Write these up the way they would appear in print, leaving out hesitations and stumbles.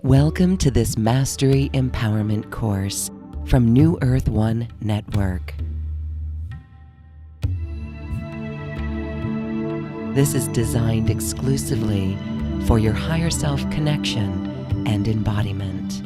Welcome to this Mastery Empowerment course from New Earth One Network. This is designed exclusively for your higher self connection and embodiment.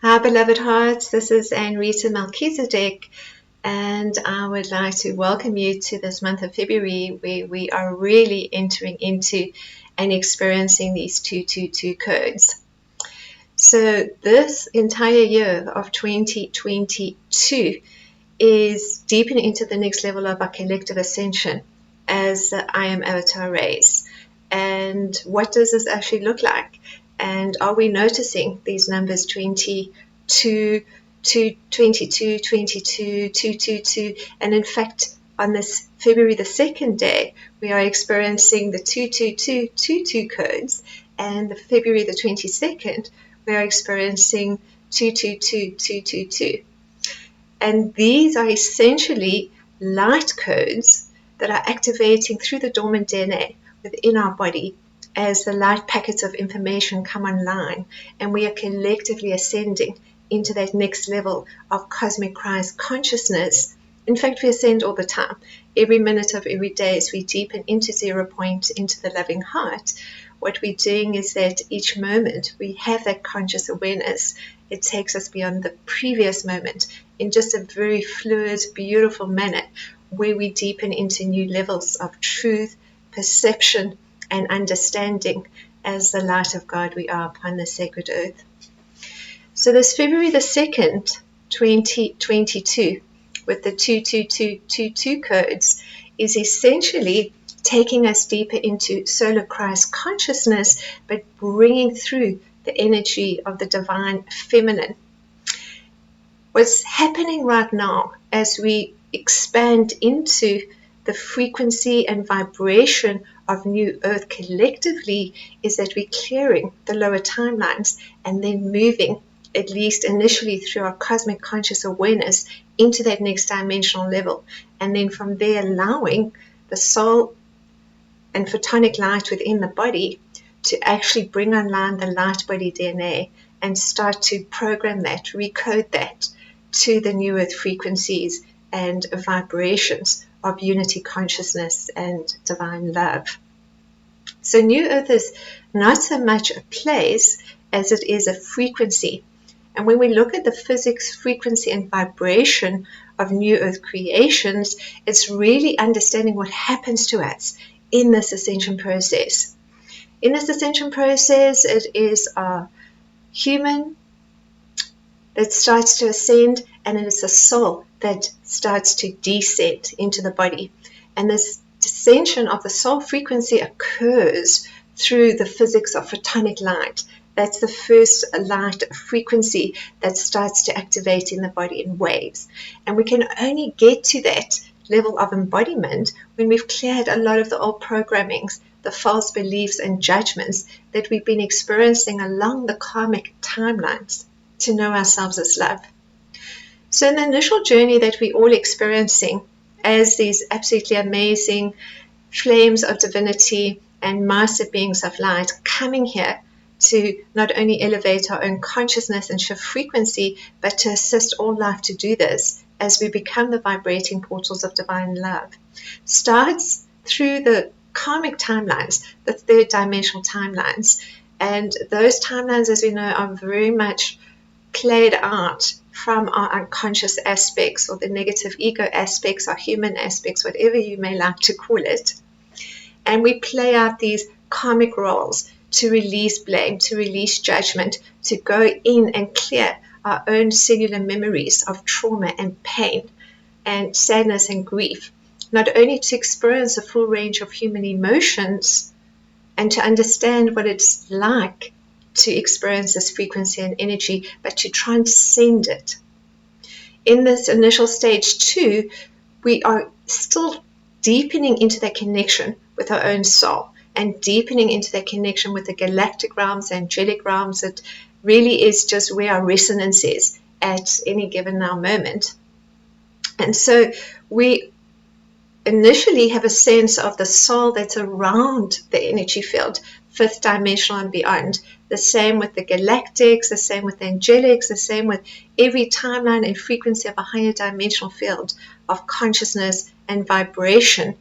Hi, beloved hearts. This is Anrita Melchizedek, and I would like to welcome you to this month of February where we are really entering into and experiencing these 222 codes. So this entire year of 2022 is deepening into the next level of our collective ascension as the I Am Avatar race. And what does this actually look like? And are we noticing these numbers 22, 22, 22, 222? And in fact, on this February the 2nd day, we are experiencing the 222 codes. And the February the 22nd, we are experiencing 222. And these are essentially light codes that are activating through the dormant DNA within our body as the light packets of information come online, and we are collectively ascending into that next level of cosmic Christ consciousness. In fact, we ascend all the time. Every minute of every day as we deepen into 0 point, into the loving heart, what we're doing is that each moment we have that conscious awareness. It takes us beyond the previous moment in just a very fluid, beautiful manner where we deepen into new levels of truth, perception, and understanding as the light of God we are upon the sacred earth. So this February the 2nd, 2022, with the 22222 codes, is essentially taking us deeper into solar Christ consciousness, but bringing through the energy of the divine feminine. What's happening right now as we expand into the frequency and vibration of New Earth collectively is that we're clearing the lower timelines and then moving, at least initially through our cosmic conscious awareness, into that next dimensional level. And then from there allowing the soul and photonic light within the body to actually bring online the light body DNA and start to program that, recode that to the New Earth frequencies and vibrations of unity consciousness and divine love. So New Earth is not so much a place as it is a frequency. And when we look at the physics, frequency, and vibration of New Earth creations, it's really understanding what happens to us in this ascension process. In this ascension process, it is a human that starts to ascend, and it is a soul that starts to descend into the body. And this descension of the soul frequency occurs through the physics of photonic light. That's the first light frequency that starts to activate in the body in waves. And we can only get to that level of embodiment when we've cleared a lot of the old programmings, the false beliefs and judgments that we've been experiencing along the karmic timelines to know ourselves as love. So in the initial journey that we're all experiencing as these absolutely amazing flames of divinity and master beings of light coming here to not only elevate our own consciousness and shift frequency, but to assist all life to do this as we become the vibrating portals of divine love, starts through the karmic timelines, the third dimensional timelines. And those timelines, as we know, are very much played out from our unconscious aspects, or the negative ego aspects, our human aspects, whatever you may like to call it. And we play out these karmic roles to release blame, to release judgment, to go in and clear our own cellular memories of trauma and pain and sadness and grief, not only to experience a full range of human emotions and to understand what it's like to experience this frequency and energy, but to transcend it. In this initial stage 2, we are still deepening into that connection with our own soul and deepening into that connection with the galactic realms, angelic realms. It really is just where our resonance is at any given now moment. And so we initially have a sense of the soul that's around the energy field, fifth dimensional and beyond. The same with the galactics, the same with the angelics, the same with every timeline and frequency of a higher dimensional field of consciousness and vibration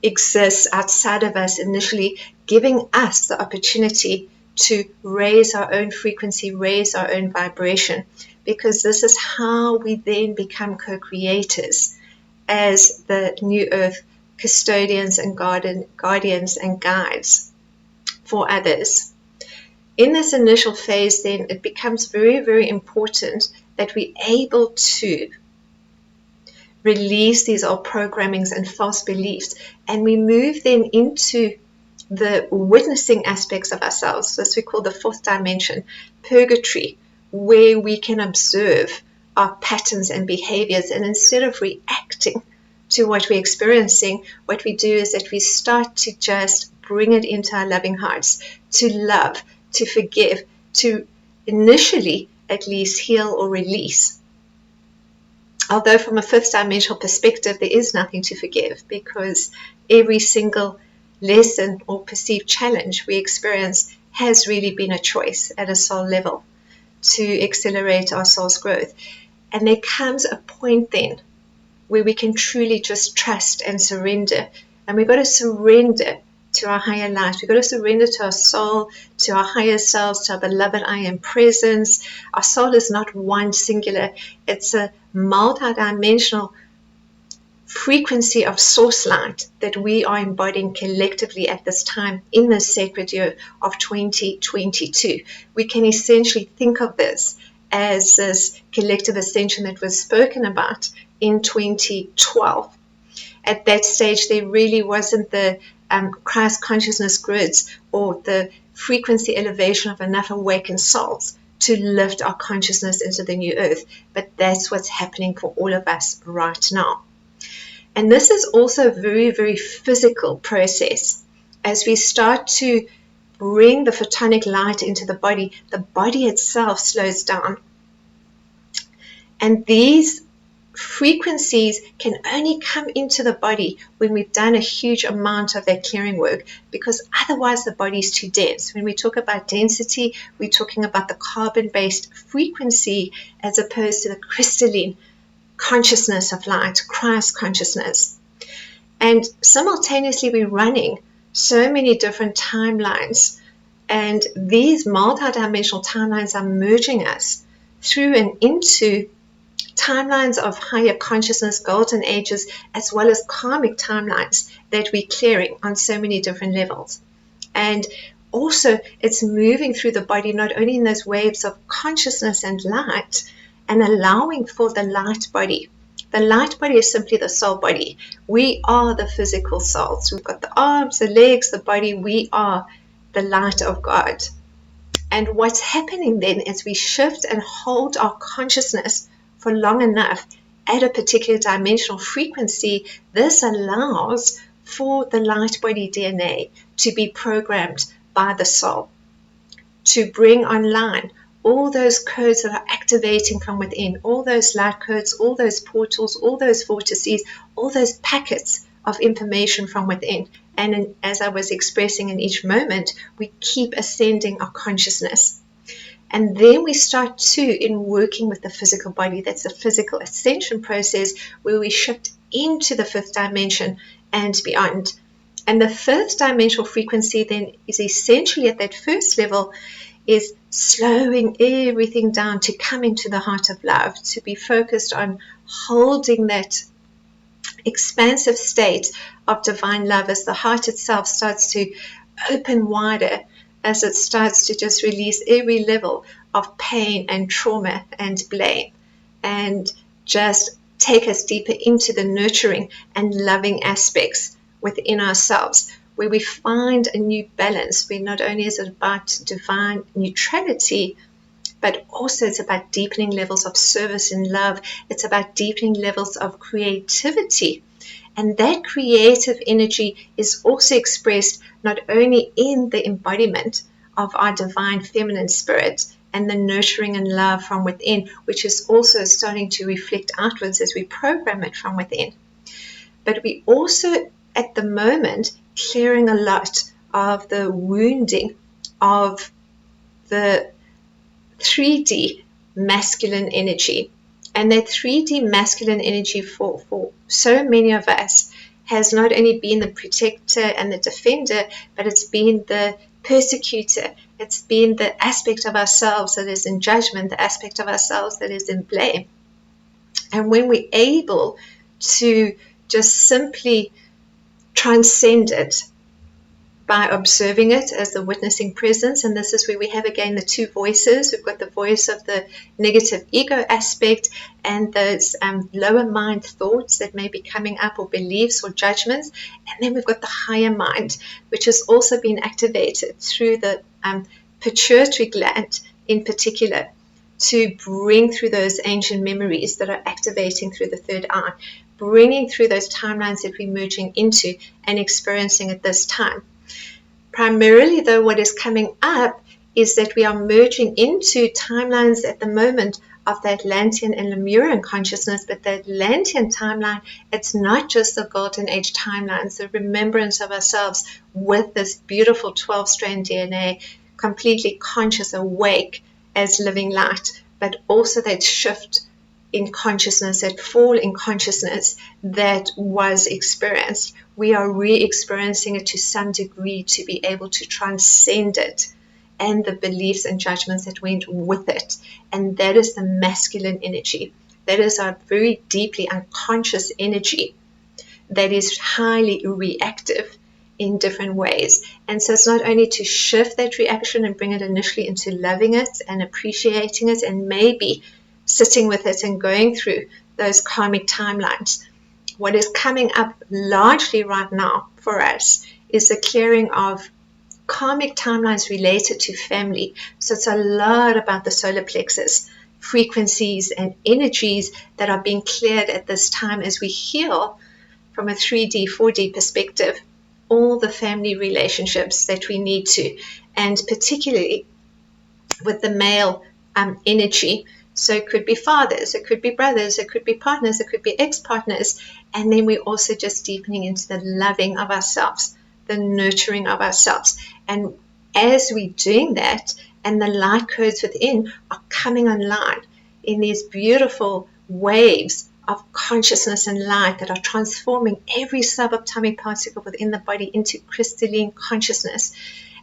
exists outside of us initially, giving us the opportunity to raise our own frequency, raise our own vibration, because this is how we then become co-creators as the new earth custodians and guardians and guides for others. In this initial phase, then, it becomes very, very important that we're able to release these old programmings and false beliefs, and we move then into the witnessing aspects of ourselves, as we call the fourth dimension, purgatory, where we can observe our patterns and behaviors, and instead of reacting to what we're experiencing, what we do is that we start to just bring it into our loving hearts, to love, to forgive, to initially at least heal or release. Although from a fifth dimensional perspective, there is nothing to forgive, because every single lesson or perceived challenge we experience has really been a choice at a soul level to accelerate our soul's growth. And there comes a point then where we can truly just trust and surrender. And we've got to surrender to our higher light. We've got to surrender to our soul, to our higher selves, to our beloved I Am presence. Our soul is not one singular. It's a multi-dimensional frequency of source light that we are embodying collectively at this time in this sacred year of 2022. We can essentially think of this as this collective ascension that was spoken about in 2012. At that stage, there really wasn't the Christ consciousness grids or the frequency elevation of enough awakened souls to lift our consciousness into the new earth. But that's what's happening for all of us right now. And this is also a very, very physical process. As we start to bring the photonic light into the body itself slows down. And these frequencies can only come into the body when we've done a huge amount of that clearing work, because otherwise the body is too dense. When we talk about density, we're talking about the carbon-based frequency as opposed to the crystalline consciousness of light, Christ consciousness. And simultaneously we're running so many different timelines, and these multidimensional timelines are merging us through and into timelines of higher consciousness, golden ages, as well as karmic timelines that we're clearing on so many different levels. And also it's moving through the body, not only in those waves of consciousness and light, and allowing for the light body. The light body is simply the soul body. We are the physical souls. We've got the arms, the legs, the body. We are the light of God. And what's happening then is we shift and hold our consciousness for long enough at a particular dimensional frequency. This allows for the light body DNA to be programmed by the soul, to bring online all those codes that are activating from within, all those light codes, all those portals, all those vortices, all those packets of information from within. And as I was expressing in each moment, we keep ascending our consciousness. And then we start to, in working with the physical body, that's a physical ascension process where we shift into the fifth dimension and beyond. And the fifth dimensional frequency then is essentially at that first level is slowing everything down to come into the heart of love, to be focused on holding that expansive state of divine love as the heart itself starts to open wider, as it starts to just release every level of pain and trauma and blame, and just take us deeper into the nurturing and loving aspects within ourselves, where we find a new balance, where not only is it about divine neutrality, but also it's about deepening levels of service and love. It's about deepening levels of creativity. And that creative energy is also expressed not only in the embodiment of our divine feminine spirit and the nurturing and love from within, which is also starting to reflect outwards as we program it from within, but we also at the moment clearing a lot of the wounding of the 3D masculine energy. And that 3D masculine energy for so many of us has not only been the protector and the defender, but it's been the persecutor. It's been the aspect of ourselves that is in judgment, the aspect of ourselves that is in blame. And when we're able to just simply transcend it by observing it as the witnessing presence, and this is where we have again the two voices. We've got the voice of the negative ego aspect and those lower mind thoughts that may be coming up, or beliefs or judgments, and then we've got the higher mind, which has also been activated through the pituitary gland in particular, to bring through those ancient memories that are activating through the third eye, bringing through those timelines that we're merging into and experiencing at this time. Primarily, though, what is coming up is that we are merging into timelines at the moment of the Atlantean and Lemurian consciousness, but the Atlantean timeline, it's not just the Golden Age timelines, the remembrance of ourselves with this beautiful 12-strand DNA, completely conscious, awake as living light, but also that shift in consciousness, that fall in consciousness that was experienced. We are re-experiencing it to some degree to be able to transcend it and the beliefs and judgments that went with it. And that is the masculine energy. That is our very deeply unconscious energy that is highly reactive in different ways. And so it's not only to shift that reaction and bring it initially into loving it and appreciating it and maybe sitting with it and going through those karmic timelines. What is coming up largely right now for us is the clearing of karmic timelines related to family. So it's a lot about the solar plexus, frequencies and energies that are being cleared at this time as we heal from a 3D, 4D perspective, all the family relationships that we need to, and particularly with the male energy. So it could be fathers, it could be brothers, it could be partners, it could be ex-partners. And then we're also just deepening into the loving of ourselves, the nurturing of ourselves. And as we're doing that, and the light codes within are coming online in these beautiful waves of consciousness and light that are transforming every subatomic particle within the body into crystalline consciousness.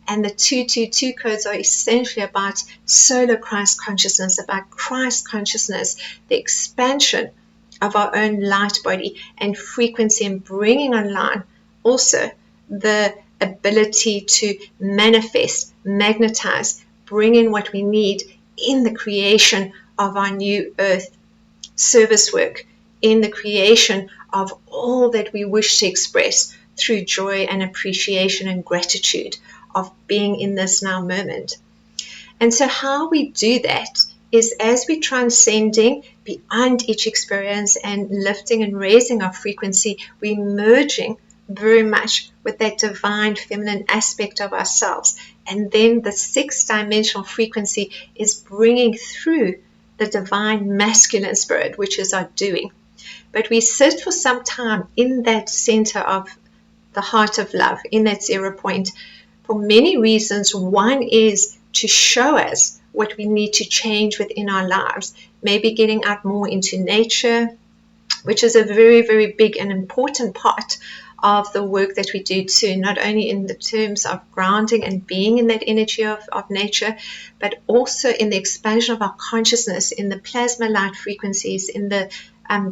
And the 222 codes are essentially about solar Christ consciousness, about Christ consciousness, the expansion of our own light body and frequency, and bringing online also the ability to manifest, magnetize, bring in what we need in the creation of our new earth service work, in the creation of all that we wish to express through joy and appreciation and gratitude of being in this now moment. And so how we do that is as we're transcending beyond each experience and lifting and raising our frequency, we're merging very much with that divine feminine aspect of ourselves. And then the 6-dimensional frequency is bringing through the divine masculine spirit, which is our doing. But we sit for some time in that center of the heart of love, in that 0 point, for many reasons. One is to show us what we need to change within our lives, maybe getting out more into nature, which is a very, very big and important part of the work that we do too, not only in the terms of grounding and being in that energy of nature, but also in the expansion of our consciousness, in the plasma light frequencies, in the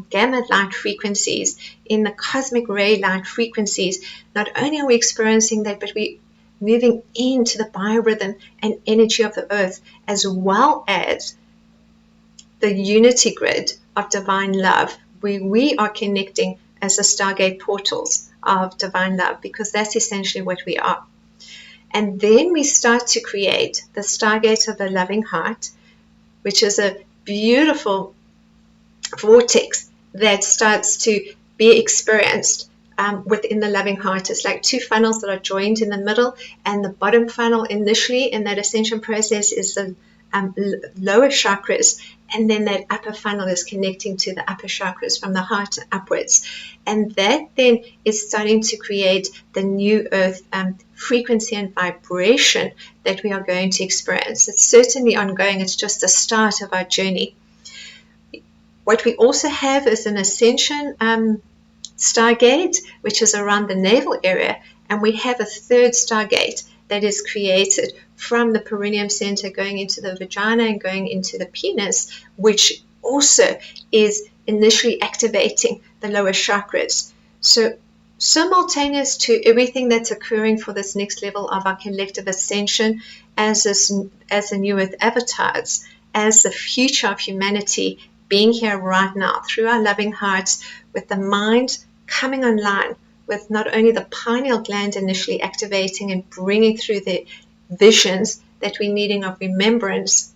gamma light frequencies, in the cosmic ray light frequencies. Not only are we experiencing that, but we moving into the biorhythm and energy of the earth, as well as the unity grid of divine love, where we are connecting as the Stargate portals of divine love, because that's essentially what we are. And then we start to create the Stargate of the loving heart, which is a beautiful vortex that starts to be experienced within the loving heart. It's like two funnels that are joined in the middle, and the bottom funnel initially in that ascension process is the lower chakras, and then that upper funnel is connecting to the upper chakras from the heart upwards. And that then is starting to create the new earth frequency and vibration that we are going to experience. It's certainly ongoing. It's just the start of our journey. What we also have is an ascension Stargate, which is around the navel area, and we have a third Stargate that is created from the perineum center going into the vagina and going into the penis, which also is initially activating the lower chakras. So simultaneous to everything that's occurring for this next level of our collective ascension as the new earth avatars, as the future of humanity being here right now through our loving hearts, with the mind coming online, with not only the pineal gland initially activating and bringing through the visions that we're needing of remembrance,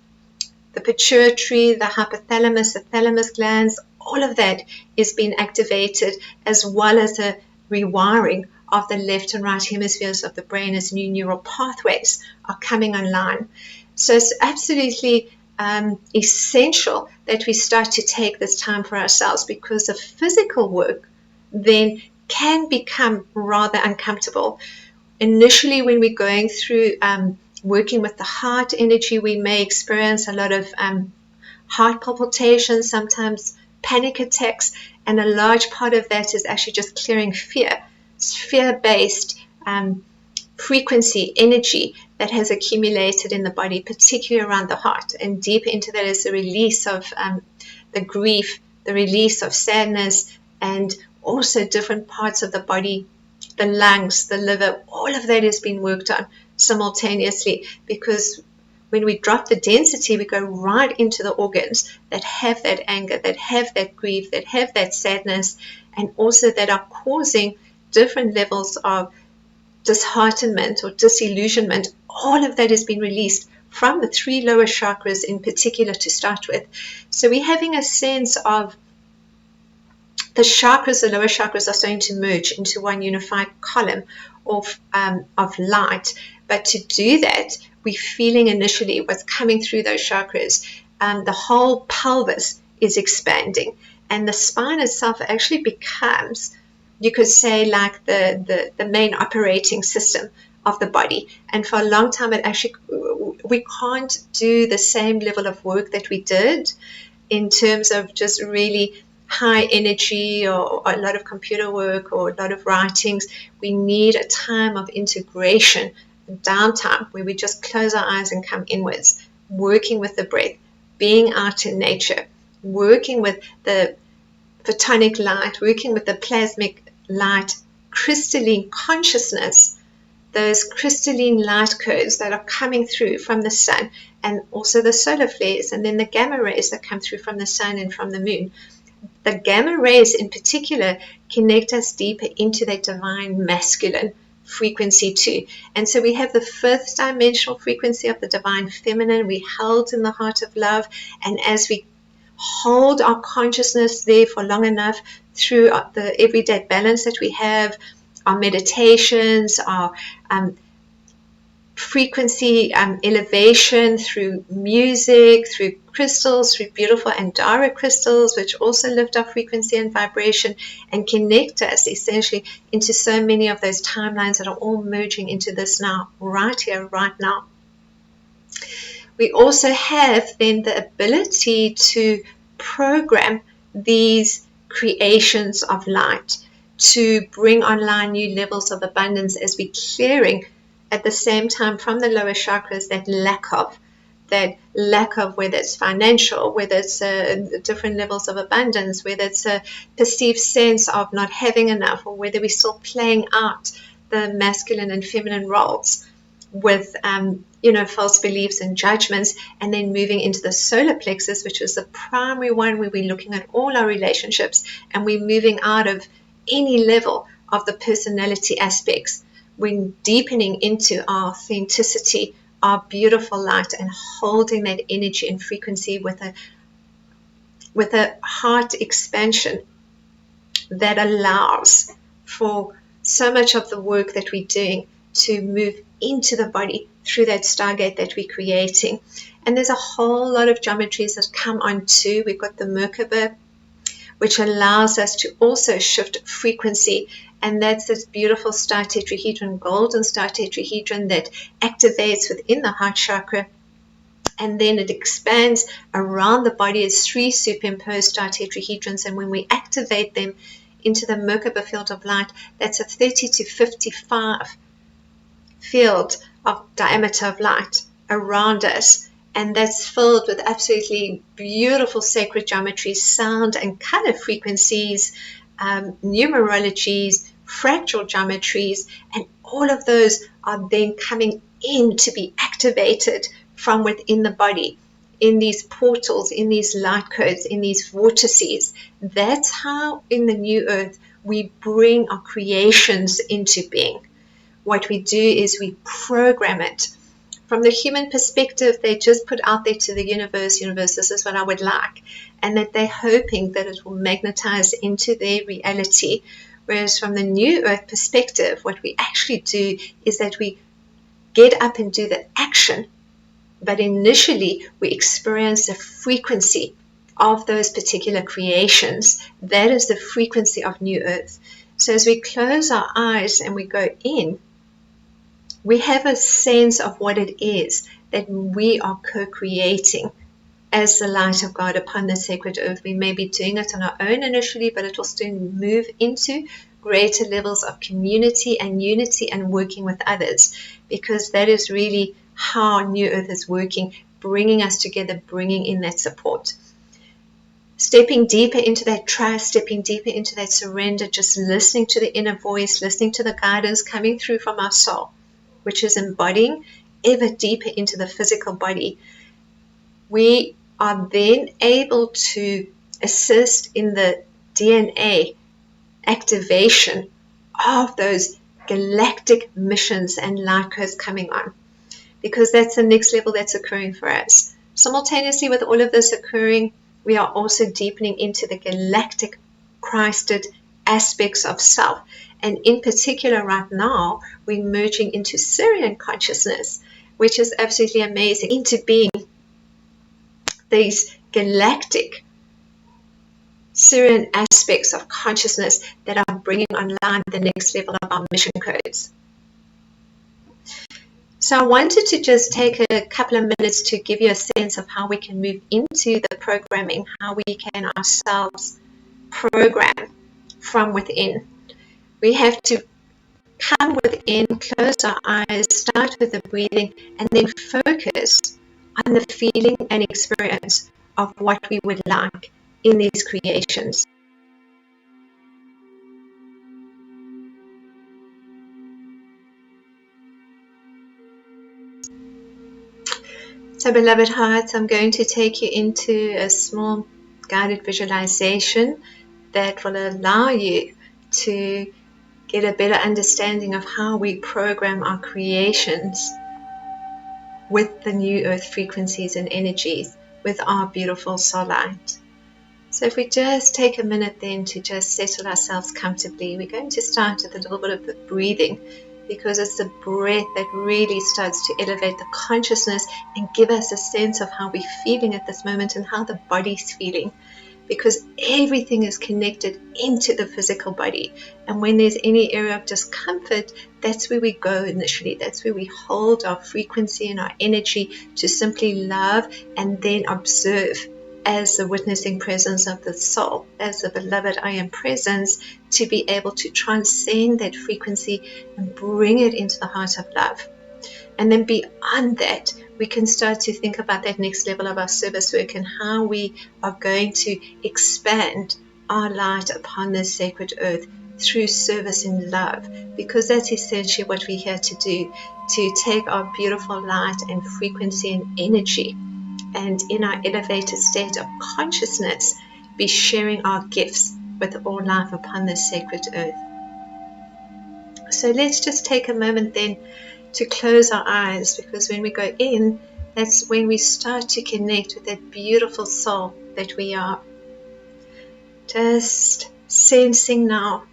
the pituitary, the hypothalamus, the thalamus glands, all of that is being activated, as well as a rewiring of the left and right hemispheres of the brain as new neural pathways are coming online. So it's absolutely essential that we start to take this time for ourselves, because the physical work then can become rather uncomfortable. Initially, when we're going through working with the heart energy, we may experience a lot of heart palpitations, sometimes panic attacks, and a large part of that is actually just clearing fear. It's fear-based frequency, energy that has accumulated in the body, particularly around the heart. And deep into that is the release of the grief, the release of sadness, and also different parts of the body, the lungs, the liver. All of that is being worked on simultaneously, because when we drop the density, we go right into the organs that have that anger, that have that grief, that have that sadness, and also that are causing different levels of disheartenment or disillusionment. All of that has been released from the three lower chakras in particular to start with. So we're having a sense of the chakras, the lower chakras, are starting to merge into one unified column of light. But to do that, we're feeling initially what's coming through those chakras. The whole pelvis is expanding, and the spine itself actually becomes, you could say, like the main operating system of the body. And for a long time, we can't do the same level of work that we did in terms of just really high energy or a lot of computer work or a lot of writings. We need a time of integration, downtime, where we just close our eyes and come inwards, working with the breath, being out in nature, working with the photonic light, working with the plasmic light, crystalline consciousness, those crystalline light codes that are coming through from the sun, and also the solar flares, and then the gamma rays that come through from the sun and from the moon. The gamma rays in particular connect us deeper into that divine masculine frequency too. And so we have the fifth dimensional frequency of the divine feminine. We held in the heart of love, and as we hold our consciousness there for long enough through the everyday balance that we have, our meditations, our frequency elevation through music, through crystals, through beautiful Andara crystals, which also lift our frequency and vibration and connect us essentially into so many of those timelines that are all merging into this now, right here, right now. We also have then the ability to program these creations of light to bring online new levels of abundance as we're clearing at the same time from the lower chakras that lack of whether it's financial, whether it's different levels of abundance, whether it's a perceived sense of not having enough, or whether we're still playing out the masculine and feminine roles with false beliefs and judgments, and then moving into the solar plexus, which is the primary one where we're looking at all our relationships, and we're moving out of any level of the personality aspects. We're deepening into our authenticity, our beautiful light, and holding that energy and frequency with a heart expansion that allows for so much of the work that we're doing to move into the body through that stargate that we're creating. And there's a whole lot of geometries that come on too. We've got the Merkaba, which allows us to also shift frequency, and that's this beautiful star tetrahedron, golden star tetrahedron, that activates within the heart chakra, and then it expands around the body as 3 superimposed star tetrahedrons. And when we activate them into the Merkaba field of light, that's a 30 to 55 field of diameter of light around us, and that's filled with absolutely beautiful sacred geometries, sound and color frequencies, numerologies, fractal geometries, and all of those are then coming in to be activated from within the body, in these portals, in these light codes, in these vortices. That's how in the new earth we bring our creations into being. What we do is we program it. From the human perspective, they just put out there to the universe, this is what I would like, and that they're hoping that it will magnetize into their reality. Whereas from the new earth perspective, what we actually do is that we get up and do the action, but initially we experience the frequency of those particular creations. That is the frequency of new earth. So as we close our eyes and we go in, we have a sense of what it is that we are co-creating as the light of God upon the sacred earth. We may be doing it on our own initially, but it will soon move into greater levels of community and unity and working with others, because that is really how New Earth is working, bringing us together, bringing in that support. Stepping deeper into that trust, stepping deeper into that surrender, just listening to the inner voice, listening to the guidance coming through from our soul, which is embodying ever deeper into the physical body. We are then able to assist in the DNA activation of those galactic missions and light codes coming on, because that's the next level that's occurring for us. Simultaneously with all of this occurring, we are also deepening into the galactic Christed aspects of self. And in particular right now, we're merging into Syrian consciousness, which is absolutely amazing, into being these galactic Syrian aspects of consciousness that are bringing online the next level of our mission codes. So I wanted to just take a couple of minutes to give you a sense of how we can move into the programming, how we can ourselves program from within. We have to come within, close our eyes, start with the breathing, and then focus on the feeling and experience of what we would like in these creations. So beloved hearts, I'm going to take you into a small guided visualization that will allow you to get a better understanding of how we program our creations with the new earth frequencies and energies, with our beautiful soul light. So if we just take a minute then to just settle ourselves comfortably, we're going to start with a little bit of the breathing, because it's the breath that really starts to elevate the consciousness and give us a sense of how we're feeling at this moment and how the body's feeling, because everything is connected into the physical body. And when there's any area of discomfort, that's where we go initially. That's where we hold our frequency and our energy to simply love and then observe as the witnessing presence of the soul, as the beloved I am presence, to be able to transcend that frequency and bring it into the heart of love. And then beyond that, we can start to think about that next level of our service work and how we are going to expand our light upon this sacred earth through service in love, because that's essentially what we're here to do, to take our beautiful light and frequency and energy, and in our elevated state of consciousness, be sharing our gifts with all life upon this sacred earth. So let's just take a moment then to close our eyes, because when we go in, that's when we start to connect with that beautiful soul that we are. Just sensing now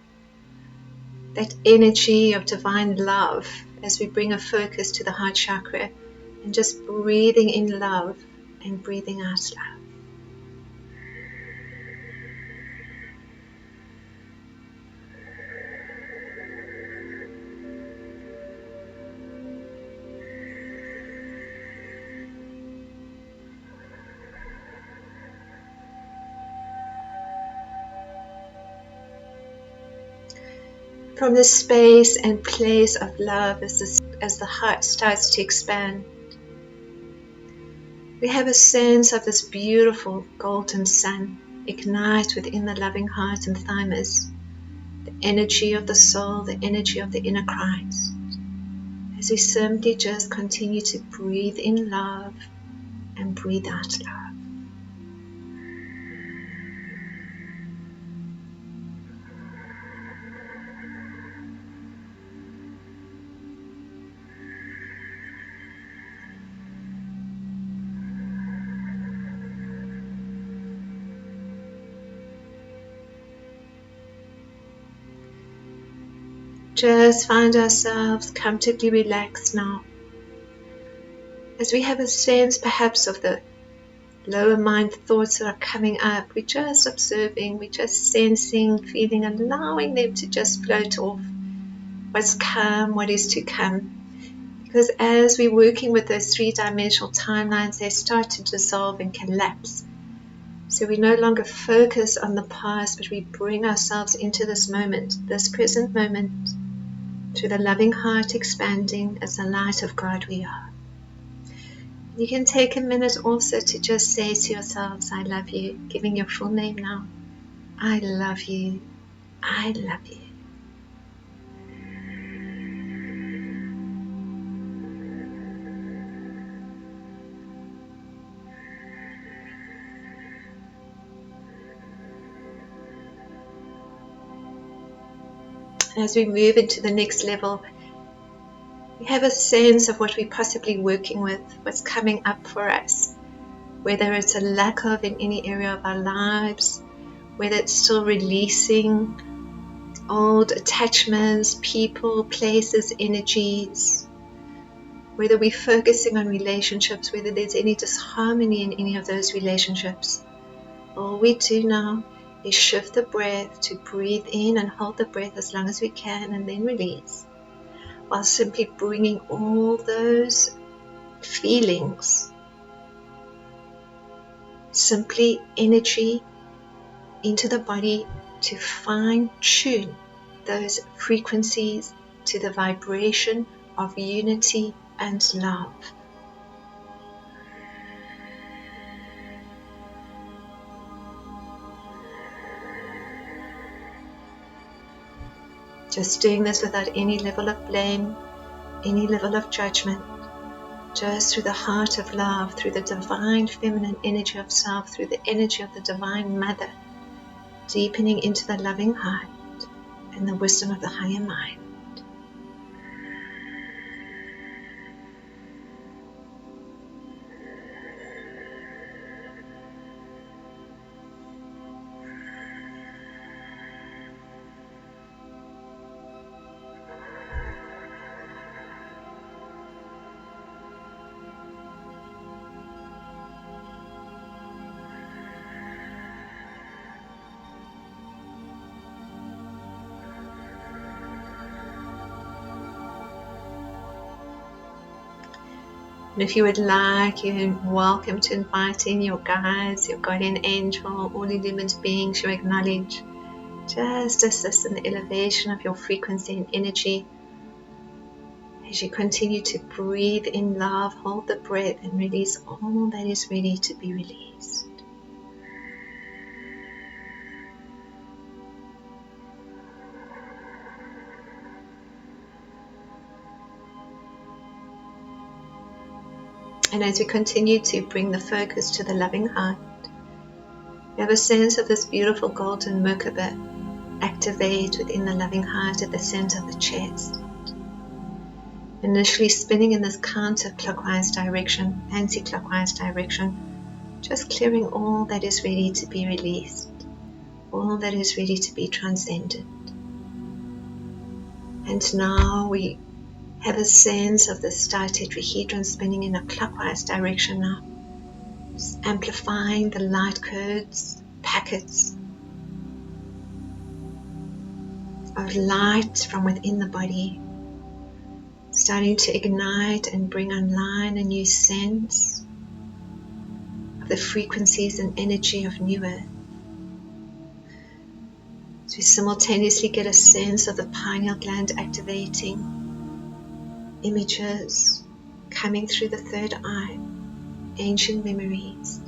that energy of divine love as we bring a focus to the heart chakra, and just breathing in love and breathing out love. From the space and place of love, as the heart starts to expand, we have a sense of this beautiful golden sun ignite within the loving heart and thymus, the energy of the soul, the energy of the inner Christ, as we simply just continue to breathe in love and breathe out love. Just find ourselves comfortably relaxed now, as we have a sense perhaps of the lower mind thoughts that are coming up. We're just observing, we're just sensing, feeling, allowing them to just float off. What's come, what is to come. Because as we're working with those three-dimensional timelines, they start to dissolve and collapse. So we no longer focus on the past, but we bring ourselves into this moment, this present moment, through the loving heart expanding as the light of God we are. You can take a minute also to just say to yourselves, I love you, giving your full name now. I love you. I love you. As we move into the next level, we have a sense of what we're possibly working with, what's coming up for us, whether it's a lack of in any area of our lives, whether it's still releasing old attachments, people, places, energies, whether we're focusing on relationships, whether there's any disharmony in any of those relationships. All we do now is shift the breath to breathe in and hold the breath as long as we can, and then release, while simply bringing all those feelings, simply energy, into the body to fine-tune those frequencies to the vibration of unity and love. Just doing this without any level of blame, any level of judgment, just through the heart of love, through the divine feminine energy of self, through the energy of the divine mother, deepening into the loving heart and the wisdom of the higher mind. And if you would like, you're welcome to invite in your guides, your guardian angel, all illumined beings you acknowledge. Just assist in the elevation of your frequency and energy. As you continue to breathe in love, hold the breath and release all that is ready to be released. And as we continue to bring the focus to the loving heart, you have a sense of this beautiful golden Merkaba activate within the loving heart at the center of the chest. Initially spinning in this counterclockwise direction, anti-clockwise direction, just clearing all that is ready to be released, all that is ready to be transcended. And now we have a sense of the star tetrahedron spinning in a clockwise direction now, just amplifying the light codes, packets of light from within the body, starting to ignite and bring online a new sense of the frequencies and energy of New Earth. As we simultaneously get a sense of the pineal gland activating, images coming through the third eye, ancient memories.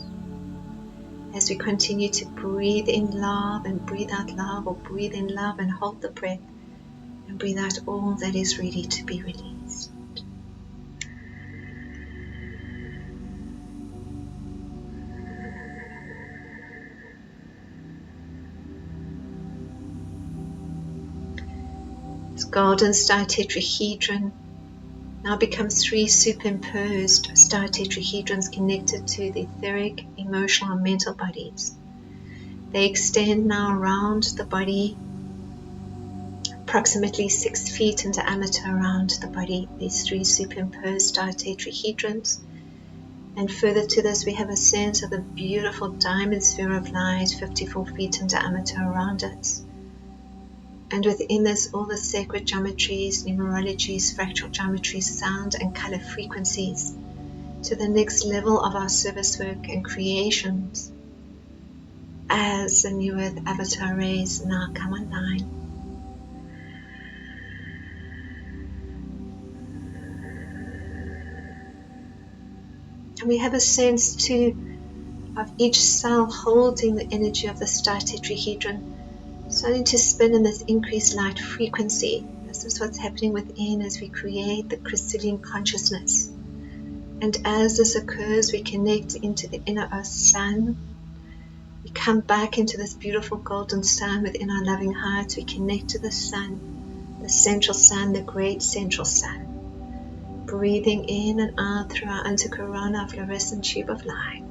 As we continue to breathe in love and breathe out love, or breathe in love and hold the breath, and breathe out all that is ready to be released. This golden star tetrahedron now becomes 3 superimposed star tetrahedrons connected to the etheric, emotional, and mental bodies. They extend now around the body, approximately 6 feet in diameter around the body, these 3 superimposed star tetrahedrons. And further to this, we have a sense of a beautiful diamond sphere of light, 54 feet in diameter around us. And within this, all the sacred geometries, numerologies, fractal geometries, sound and color frequencies to the next level of our service work and creations as the New Earth avatar rays now come online. And we have a sense too of each cell holding the energy of the star tetrahedron, starting to spin in this increased light frequency. This is what's happening within as we create the crystalline consciousness. And as this occurs, we connect into the inner earth sun. We come back into this beautiful golden sun within our loving hearts. We connect to the sun, the central sun, the great central sun. Breathing in and out through our anticorona fluorescent tube of light.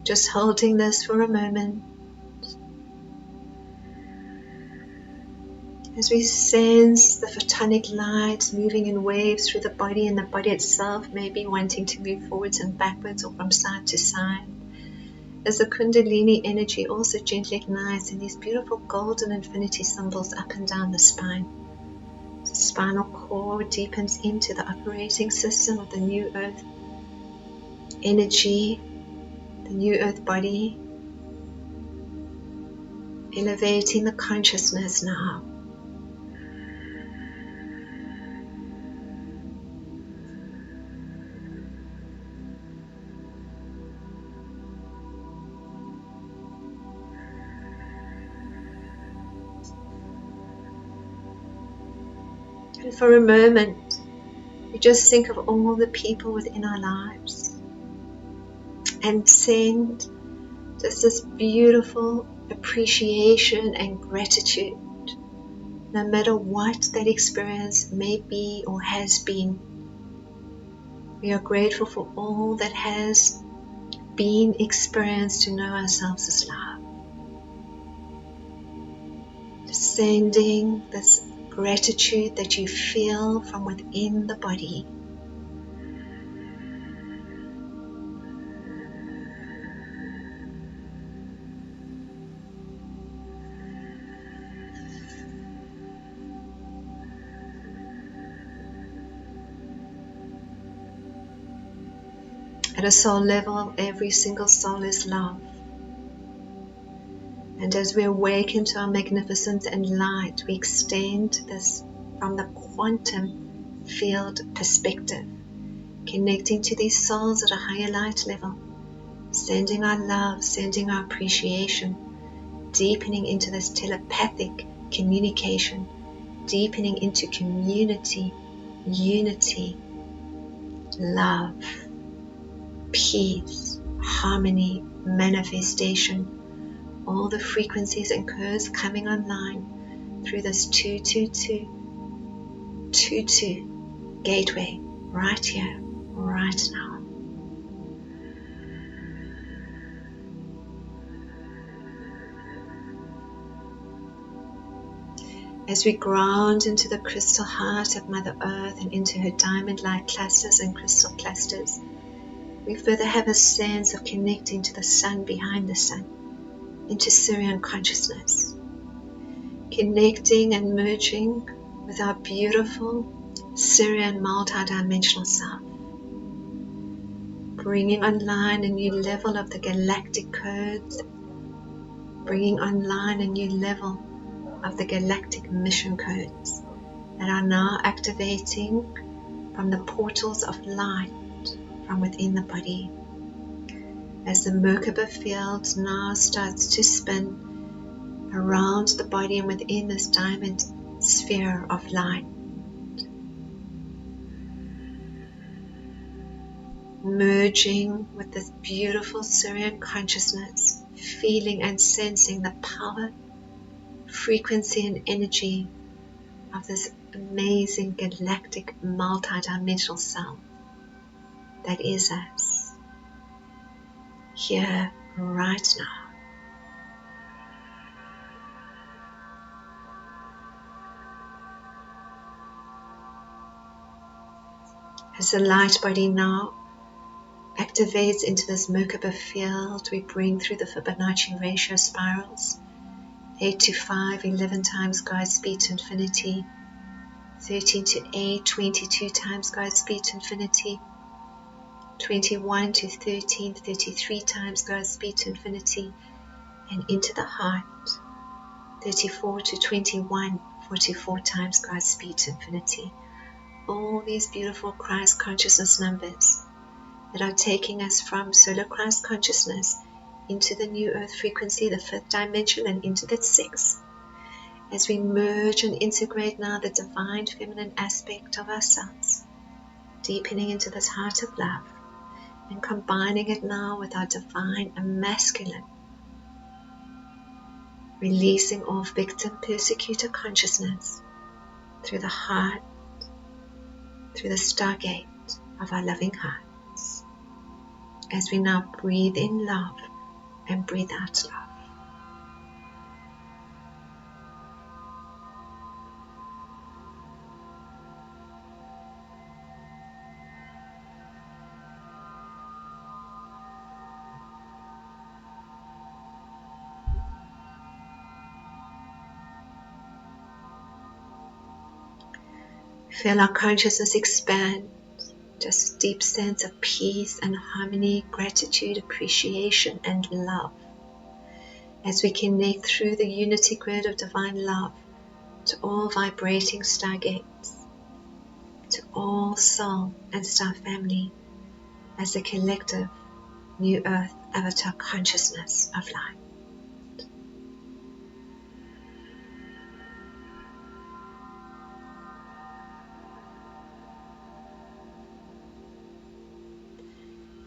Just holding this for a moment. As we sense the photonic light moving in waves through the body, and the body itself may be wanting to move forwards and backwards or from side to side. As the Kundalini energy also gently ignites in these beautiful golden infinity symbols up and down the spine. The spinal cord deepens into the operating system of the New Earth energy, the New Earth body, elevating the consciousness now. And for a moment, we just think of all the people within our lives and send just this beautiful appreciation and gratitude, no matter what that experience may be or has been. We are grateful for all that has been experienced to know ourselves as love. Sending this gratitude that you feel from within the body. At a soul level, every single soul is love. And as we awaken to our magnificence and light, we extend this from the quantum field perspective, connecting to these souls at a higher light level, sending our love, sending our appreciation, deepening into this telepathic communication, deepening into community, unity, love, peace, harmony, manifestation, all the frequencies and codes coming online through this 222 gateway right here, right now. As we ground into the crystal heart of Mother Earth and into her diamond light clusters and crystal clusters, we further have a sense of connecting to the sun behind the sun, into Syrian consciousness, connecting and merging with our beautiful Syrian multidimensional self, bringing online a new level of the galactic codes, bringing online a new level of the galactic mission codes that are now activating from the portals of light from within the body. As the Merkaba field now starts to spin around the body and within this diamond sphere of light, merging with this beautiful Syrian consciousness, feeling and sensing the power, frequency and energy of this amazing galactic multidimensional self that is us, here right now. As the light body now activates into this Merkaba field, we bring through the Fibonacci ratio spirals, 8 to 5, 11 times God's speed to infinity, 13 to 8, 22 times God's speed to infinity, 21 to 13, 33 times God's speed to infinity, and into the heart, 34 to 21, 44 times God's speed to infinity. All these beautiful Christ consciousness numbers that are taking us from solar Christ consciousness into the new earth frequency, the 5th dimension, and into the 6th. As we merge and integrate now the divine feminine aspect of ourselves, deepening into this heart of love, and combining it now with our divine and masculine, releasing off victim persecutor consciousness through the heart, through the stargate of our loving hearts, as we now breathe in love and breathe out love. Feel our consciousness expand, just a deep sense of peace and harmony, gratitude, appreciation, and love. As we connect through the unity grid of divine love to all vibrating stargates, to all soul and star family, as a collective new earth avatar consciousness of light.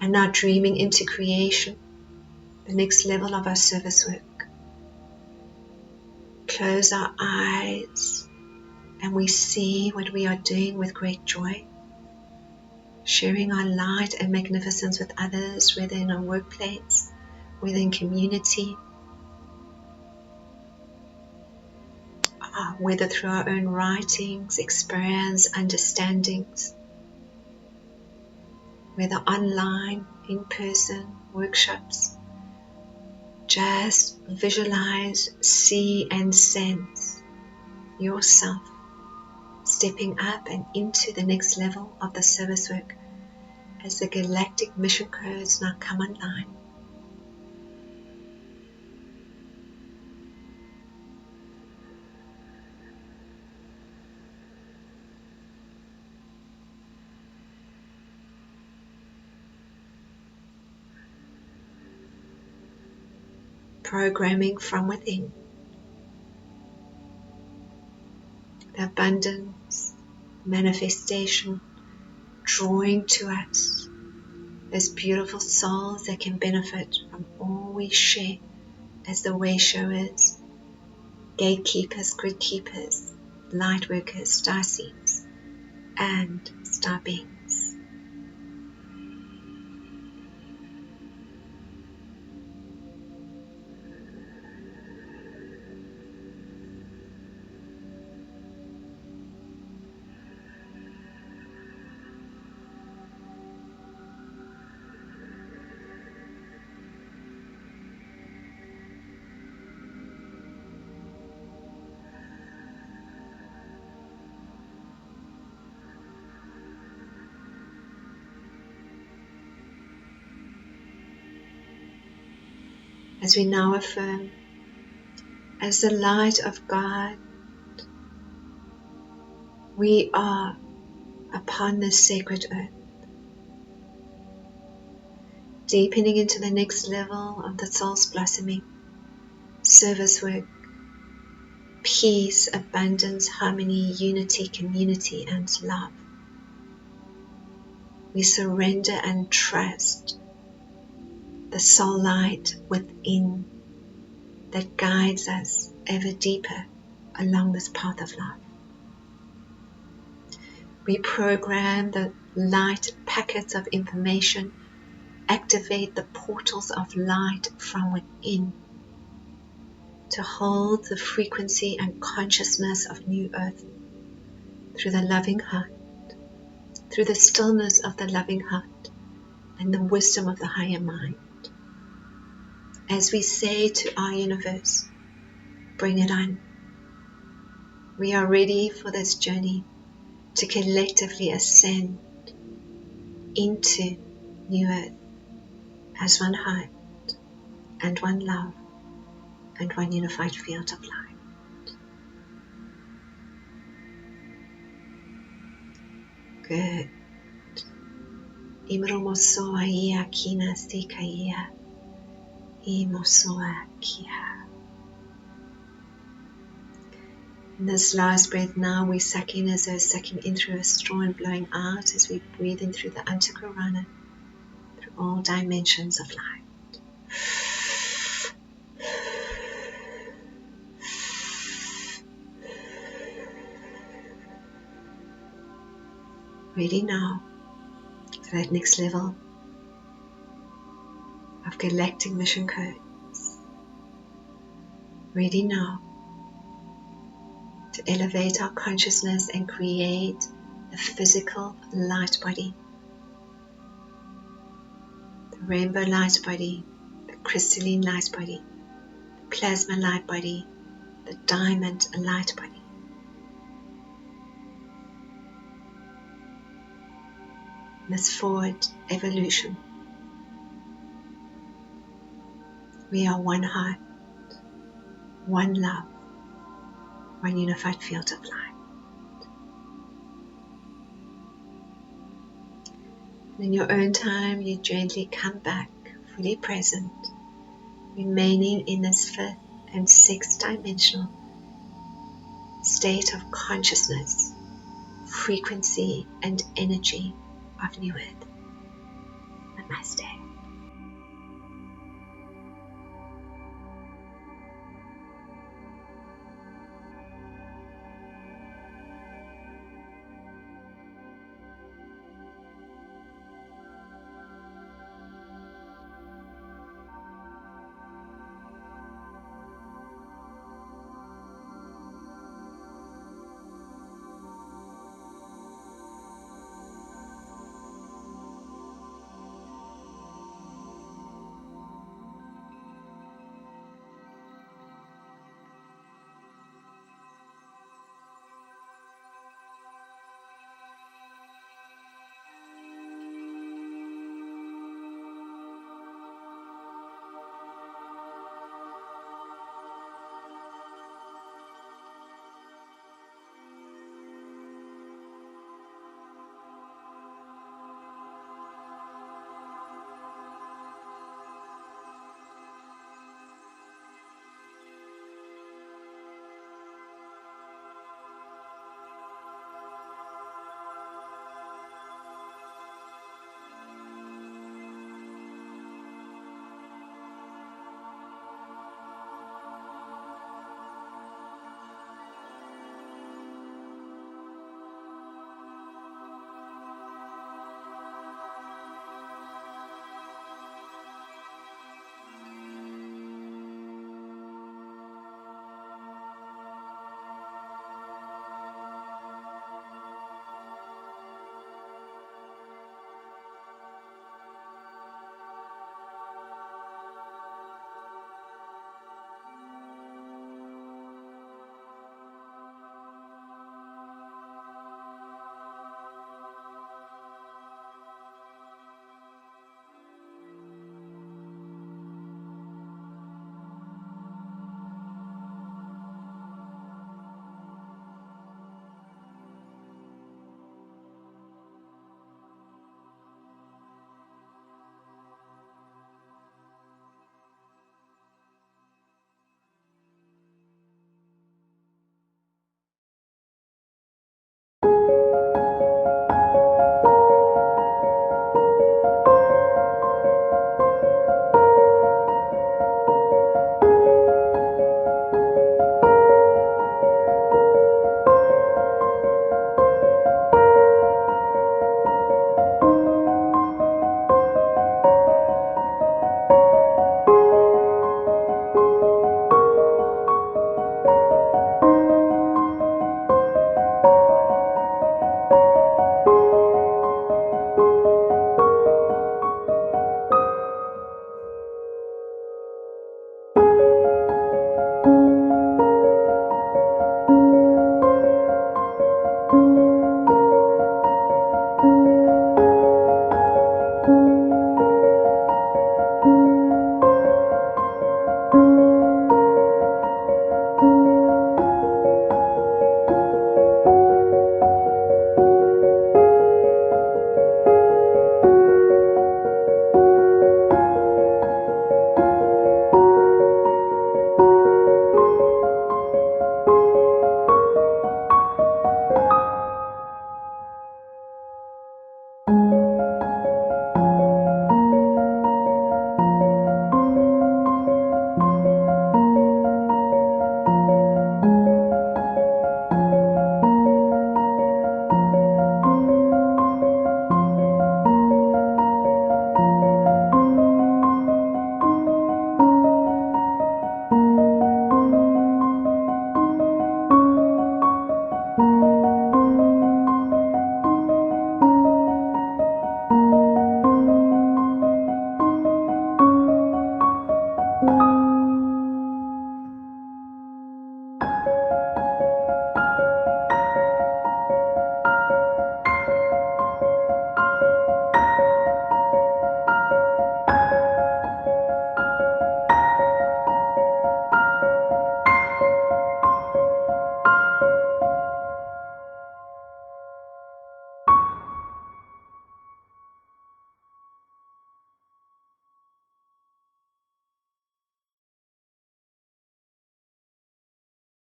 And now dreaming into creation, the next level of our service work. Close our eyes and we see what we are doing with great joy, sharing our light and magnificence with others, whether in our workplace, whether in community, whether through our own writings, experience, understandings, whether online, in person, workshops. Just visualize, see and sense yourself stepping up and into the next level of the service work as the galactic mission codes now come online. Programming from within. The abundance, manifestation, drawing to us those beautiful souls that can benefit from all we share as the way showers, gatekeepers, grid keepers, light workers, star seeds, and star beings. As we now affirm, as the light of God, we are upon this sacred earth, deepening into the next level of the soul's blossoming, service work, peace, abundance, harmony, unity, community, and love. We surrender and trust the soul light within that guides us ever deeper along this path of life. We program the light packets of information, activate the portals of light from within to hold the frequency and consciousness of new earth through the loving heart, through the stillness of the loving heart and the wisdom of the higher mind. As we say to our universe, bring it on. We are ready for this journey to collectively ascend into new earth as one heart and one love and one unified field of light. Good. Imromosoa ia kina stika ia. Imosoa kia. In this last breath now, we suck in as though sucking in through a straw and blowing out as we breathe in through the Antakarana, through all dimensions of light. Ready now for that next level of galactic mission codes. Ready now to elevate our consciousness and create a physical light body. The rainbow light body, the crystalline light body, the plasma light body, the diamond light body. This forward evolution. We are one heart, one love, one unified field of light. And in your own time, you gently come back, fully present, remaining in this fifth and sixth dimensional state of consciousness, frequency, and energy of new earth. Namaste.